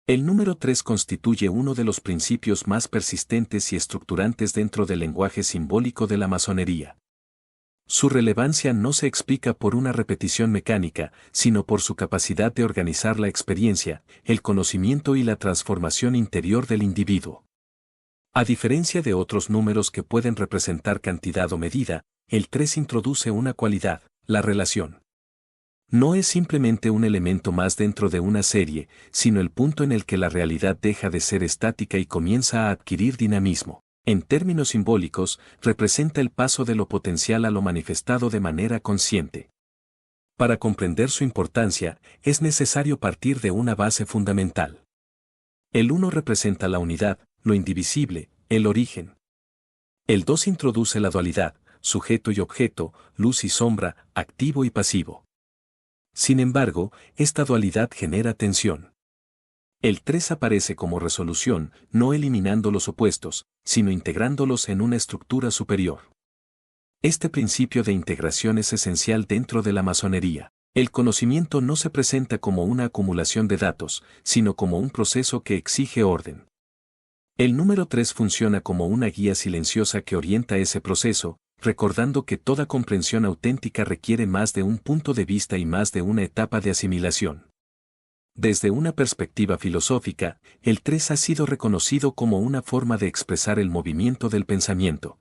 El número 3 constituye uno de los principios más persistentes y estructurantes dentro del lenguaje simbólico de la masonería. Su relevancia no se explica por una repetición mecánica, sino por su capacidad de organizar la experiencia, el conocimiento y la transformación interior del individuo. A diferencia de otros números que pueden representar cantidad o medida, el 3 introduce una cualidad, la relación. No es simplemente un elemento más dentro de una serie, sino el punto en el que la realidad deja de ser estática y comienza a adquirir dinamismo. En términos simbólicos, representa el paso de lo potencial a lo manifestado de manera consciente. Para comprender su importancia, es necesario partir de una base fundamental. El 1 representa la unidad, lo indivisible, el origen. El 2 introduce la dualidad, sujeto y objeto, luz y sombra, activo y pasivo. Sin embargo, esta dualidad genera tensión. El 3 aparece como resolución, no eliminando los opuestos, sino integrándolos en una estructura superior. Este principio de integración es esencial dentro de la masonería. El conocimiento no se presenta como una acumulación de datos, sino como un proceso que exige orden. El número 3 funciona como una guía silenciosa que orienta ese proceso, recordando que toda comprensión auténtica requiere más de un punto de vista y más de una etapa de asimilación. Desde una perspectiva filosófica, el 3 ha sido reconocido como una forma de expresar el movimiento del pensamiento.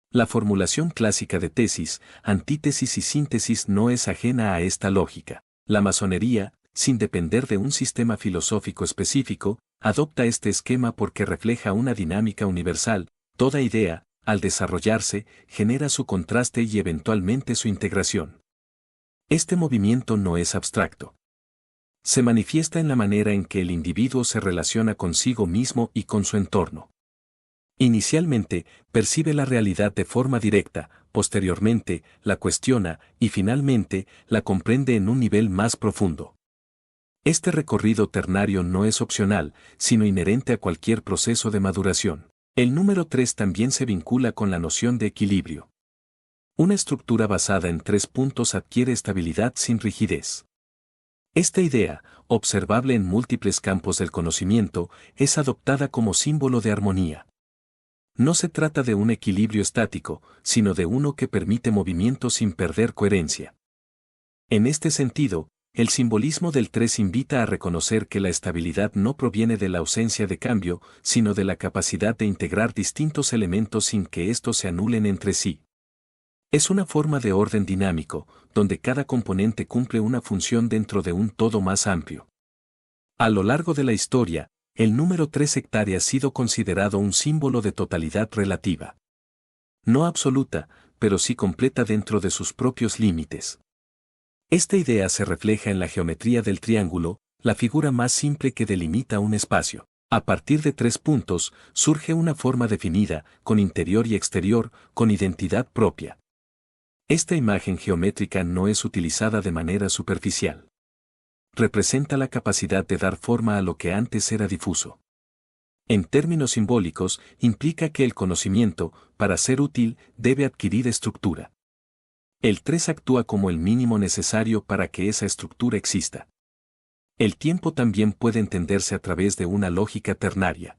La formulación clásica de tesis, antítesis y síntesis no es ajena a esta lógica. La masonería, sin depender de un sistema filosófico específico, adopta este esquema porque refleja una dinámica universal. Toda idea, al desarrollarse, genera su contraste y eventualmente su integración. Este movimiento no es abstracto. Se manifiesta en la manera en que el individuo se relaciona consigo mismo y con su entorno. Inicialmente, percibe la realidad de forma directa, posteriormente, la cuestiona y finalmente, la comprende en un nivel más profundo. Este recorrido ternario no es opcional, sino inherente a cualquier proceso de maduración. El número 3 también se vincula con la noción de equilibrio. Una estructura basada en 3 puntos adquiere estabilidad sin rigidez. Esta idea, observable en múltiples campos del conocimiento, es adoptada como símbolo de armonía. No se trata de un equilibrio estático, sino de uno que permite movimiento sin perder coherencia. En este sentido, el simbolismo del 3 invita a reconocer que la estabilidad no proviene de la ausencia de cambio, sino de la capacidad de integrar distintos elementos sin que estos se anulen entre sí. Es una forma de orden dinámico, donde cada componente cumple una función dentro de un todo más amplio. A lo largo de la historia, el número 3 hectárea ha sido considerado un símbolo de totalidad relativa. No absoluta, pero sí completa dentro de sus propios límites. Esta idea se refleja en la geometría del triángulo, la figura más simple que delimita un espacio. A partir de 3 puntos, surge una forma definida, con interior y exterior, con identidad propia. Esta imagen geométrica no es utilizada de manera superficial. Representa la capacidad de dar forma a lo que antes era difuso. En términos simbólicos, implica que el conocimiento, para ser útil, debe adquirir estructura. El 3 actúa como el mínimo necesario para que esa estructura exista. El tiempo también puede entenderse a través de una lógica ternaria.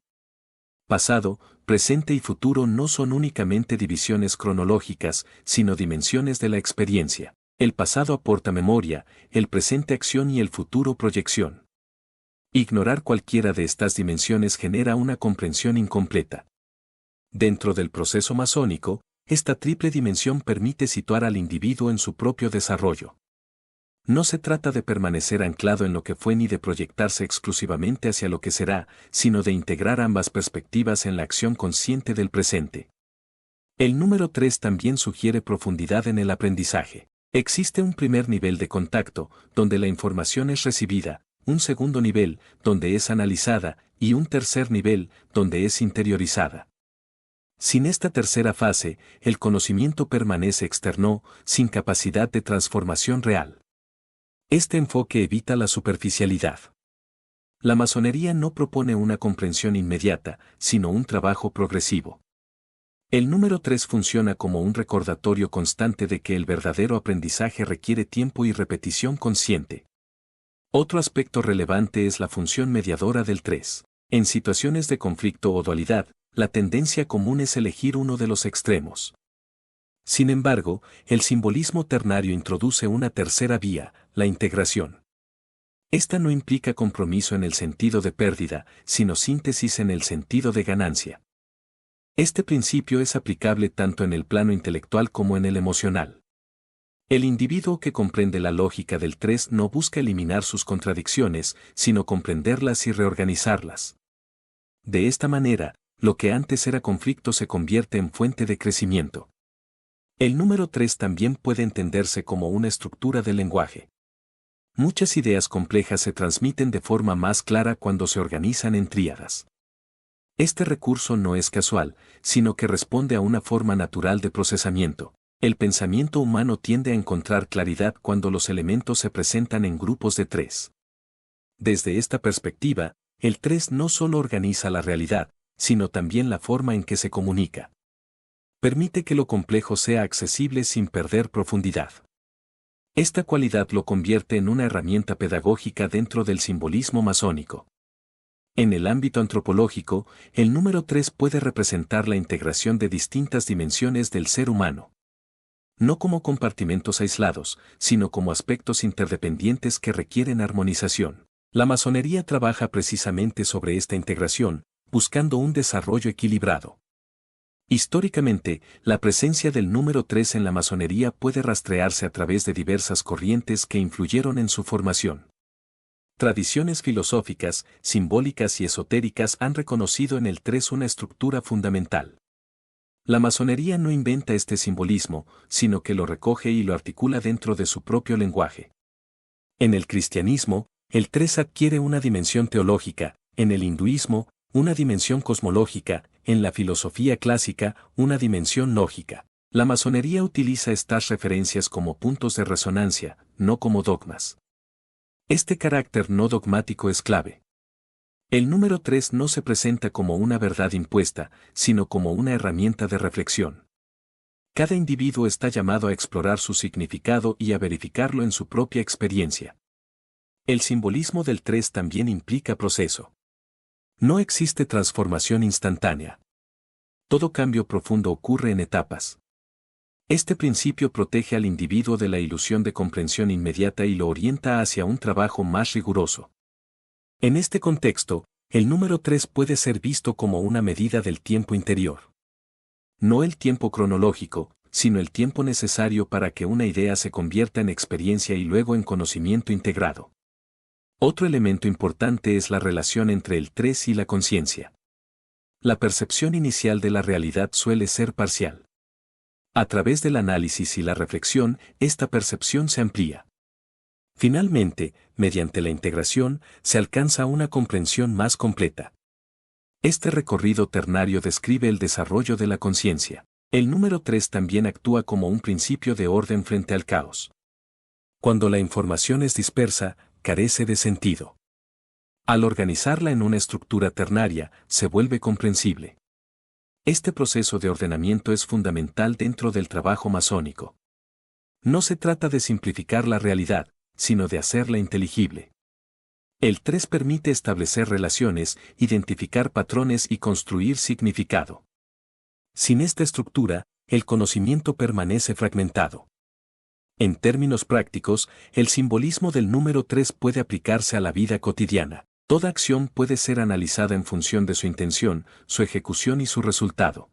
Pasado, presente y futuro no son únicamente divisiones cronológicas, sino dimensiones de la experiencia. El pasado aporta memoria, el presente acción y el futuro proyección. Ignorar cualquiera de estas dimensiones genera una comprensión incompleta. Dentro del proceso masónico, esta triple dimensión permite situar al individuo en su propio desarrollo. No se trata de permanecer anclado en lo que fue ni de proyectarse exclusivamente hacia lo que será, sino de integrar ambas perspectivas en la acción consciente del presente. El número 3 también sugiere profundidad en el aprendizaje. Existe un primer nivel de contacto, donde la información es recibida, un segundo nivel, donde es analizada, y un tercer nivel, donde es interiorizada. Sin esta tercera fase, el conocimiento permanece externo, sin capacidad de transformación real. Este enfoque evita la superficialidad. La masonería no propone una comprensión inmediata, sino un trabajo progresivo. El número 3 funciona como un recordatorio constante de que el verdadero aprendizaje requiere tiempo y repetición consciente. Otro aspecto relevante es la función mediadora del 3. En situaciones de conflicto o dualidad, la tendencia común es elegir uno de los extremos. Sin embargo, el simbolismo ternario introduce una tercera vía, la integración. Esta no implica compromiso en el sentido de pérdida, sino síntesis en el sentido de ganancia. Este principio es aplicable tanto en el plano intelectual como en el emocional. El individuo que comprende la lógica del 3 no busca eliminar sus contradicciones, sino comprenderlas y reorganizarlas. De esta manera, lo que antes era conflicto se convierte en fuente de crecimiento. El número 3 también puede entenderse como una estructura del lenguaje. Muchas ideas complejas se transmiten de forma más clara cuando se organizan en tríadas. Este recurso no es casual, sino que responde a una forma natural de procesamiento. El pensamiento humano tiende a encontrar claridad cuando los elementos se presentan en grupos de 3. Desde esta perspectiva, el 3 no solo organiza la realidad, sino también la forma en que se comunica. Permite que lo complejo sea accesible sin perder profundidad. Esta cualidad lo convierte en una herramienta pedagógica dentro del simbolismo masónico. En el ámbito antropológico, el número 3 puede representar la integración de distintas dimensiones del ser humano. No como compartimentos aislados, sino como aspectos interdependientes que requieren armonización. La masonería trabaja precisamente sobre esta integración, buscando un desarrollo equilibrado. Históricamente, la presencia del número 3 en la masonería puede rastrearse a través de diversas corrientes que influyeron en su formación. Tradiciones filosóficas, simbólicas y esotéricas han reconocido en el 3 una estructura fundamental. La masonería no inventa este simbolismo, sino que lo recoge y lo articula dentro de su propio lenguaje. En el cristianismo, el 3 adquiere una dimensión teológica, en el hinduismo, una dimensión cosmológica, en la filosofía clásica, una dimensión lógica. La masonería utiliza estas referencias como puntos de resonancia, no como dogmas. Este carácter no dogmático es clave. El número 3 no se presenta como una verdad impuesta, sino como una herramienta de reflexión. Cada individuo está llamado a explorar su significado y a verificarlo en su propia experiencia. El simbolismo del 3 también implica proceso. No existe transformación instantánea. Todo cambio profundo ocurre en etapas. Este principio protege al individuo de la ilusión de comprensión inmediata y lo orienta hacia un trabajo más riguroso. En este contexto, el número 3 puede ser visto como una medida del tiempo interior. No el tiempo cronológico, sino el tiempo necesario para que una idea se convierta en experiencia y luego en conocimiento integrado. Otro elemento importante es la relación entre el 3 y la conciencia. La percepción inicial de la realidad suele ser parcial. A través del análisis y la reflexión, esta percepción se amplía. Finalmente, mediante la integración, se alcanza una comprensión más completa. Este recorrido ternario describe el desarrollo de la conciencia. El número 3 también actúa como un principio de orden frente al caos. Cuando la información es dispersa, carece de sentido. Al organizarla en una estructura ternaria, se vuelve comprensible. Este proceso de ordenamiento es fundamental dentro del trabajo masónico. No se trata de simplificar la realidad, sino de hacerla inteligible. El 3 permite establecer relaciones, identificar patrones y construir significado. Sin esta estructura, el conocimiento permanece fragmentado. En términos prácticos, el simbolismo del número 3 puede aplicarse a la vida cotidiana. Toda acción puede ser analizada en función de su intención, su ejecución y su resultado.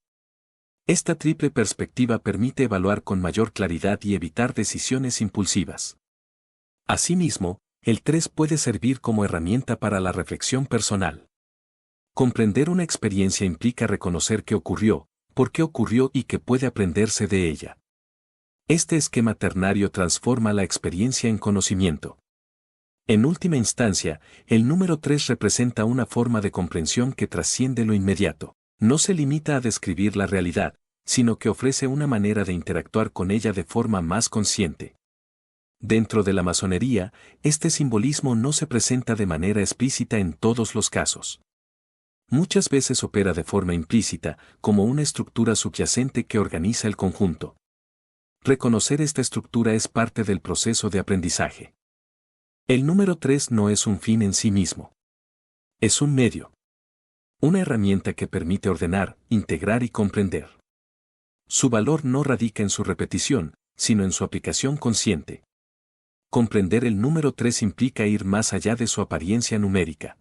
Esta triple perspectiva permite evaluar con mayor claridad y evitar decisiones impulsivas. Asimismo, el 3 puede servir como herramienta para la reflexión personal. Comprender una experiencia implica reconocer qué ocurrió, por qué ocurrió y qué puede aprenderse de ella. Este esquema ternario transforma la experiencia en conocimiento. En última instancia, el número 3 representa una forma de comprensión que trasciende lo inmediato. No se limita a describir la realidad, sino que ofrece una manera de interactuar con ella de forma más consciente. Dentro de la masonería, este simbolismo no se presenta de manera explícita en todos los casos. Muchas veces opera de forma implícita, como una estructura subyacente que organiza el conjunto. Reconocer esta estructura es parte del proceso de aprendizaje. El número 3 no es un fin en sí mismo. Es un medio. Una herramienta que permite ordenar, integrar y comprender. Su valor no radica en su repetición, sino en su aplicación consciente. Comprender el número 3 implica ir más allá de su apariencia numérica.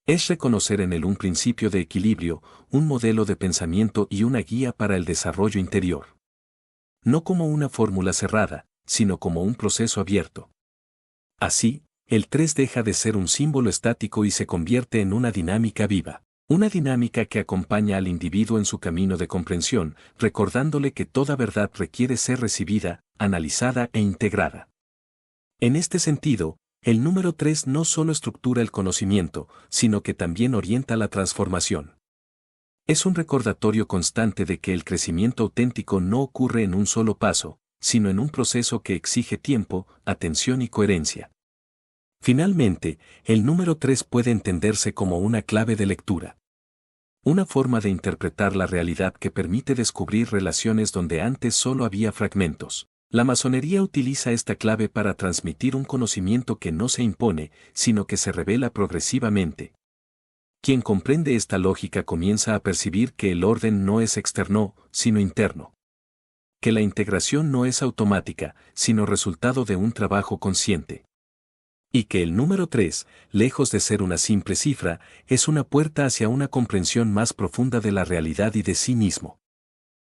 Es reconocer en él un principio de equilibrio, un modelo de pensamiento y una guía para el desarrollo interior. No como una fórmula cerrada, sino como un proceso abierto. Así, el 3 deja de ser un símbolo estático y se convierte en una dinámica viva. Una dinámica que acompaña al individuo en su camino de comprensión, recordándole que toda verdad requiere ser recibida, analizada e integrada. En este sentido, el número 3 no solo estructura el conocimiento, sino que también orienta la transformación. Es un recordatorio constante de que el crecimiento auténtico no ocurre en un solo paso, sino en un proceso que exige tiempo, atención y coherencia. Finalmente, el número 3 puede entenderse como una clave de lectura. Una forma de interpretar la realidad que permite descubrir relaciones donde antes solo había fragmentos. La masonería utiliza esta clave para transmitir un conocimiento que no se impone, sino que se revela progresivamente. Quien comprende esta lógica comienza a percibir que el orden no es externo, sino interno. Que la integración no es automática, sino resultado de un trabajo consciente. Y que el número 3, lejos de ser una simple cifra, es una puerta hacia una comprensión más profunda de la realidad y de sí mismo.